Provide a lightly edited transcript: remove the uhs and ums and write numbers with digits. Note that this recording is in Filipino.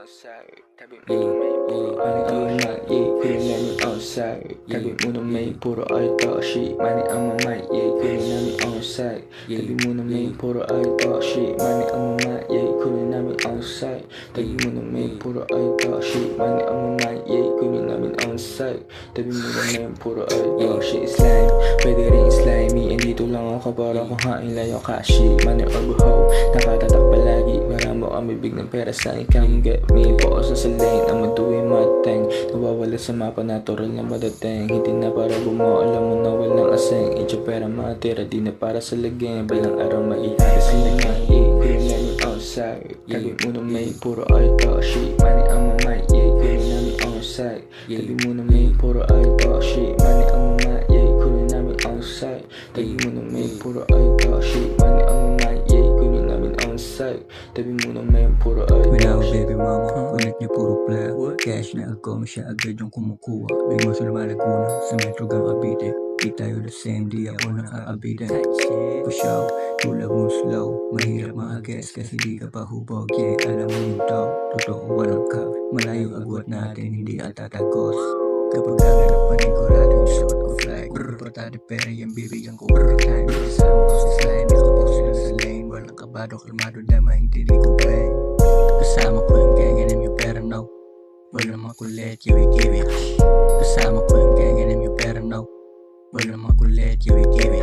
outside, tabi mo na may puro money kunin namin outside, tabi mo na may puro shit, money ang mamay, kunin namin outside, tabi mo na may puro shit, money ang mamay, kunin namin outside, tabi mo na may puro shit, money ang mamay, kunin namin outside, tabi mo na may puro shit, slime, pwede rin slimy, andito lang ako para kuhain layo kashi, money or buhaw, nakatatak palagi, para mo kami big ng pera sa come get me, pause sa lane, I'ma do it my thing, nawawala sa mapa, natural na madating, hindi na para gumawa, alam mo na walang aseng, ityo pera matira, di na para sa laging, balang araw maihari sa lagay, kunin namin outside, tabi mo na may puro shit, money ang mamay, kunin namin outside, tabi mo na may puro shit, money ang mamay, kunin namin outside, tabi mo na may puro shit, money ang mamay, kunin namin outside, tabi mo na may puro Wala baby mama, ulit niya puro player. Cash na ako, siya agad yung kumukuha. Big mo sa Laguna, sa Metro Gang Cavite. Di tayo the same, di ako nakaabitan. Push out, tulad mo slow. Mahirap ma-guess kasi di ka pa hubog. Yeah, alam mo yung dog, totoo walang cup. Malayo agwat natin, hindi ang tatagos. Kapag naganap panigurado yung suot ko flag. Portade pera yung bibigyan ko overtime. Kasama ko sa slime, nakapost sila sa lane. Walang kabado, kalmado, dama, hindi ko bang. Kasama ko yung gang, alam yung pera no. Walang makulit, kiwi-kiwi. Kasama ko yung gang, alam yung pera no. Walang makulit, kiwi-kiwi.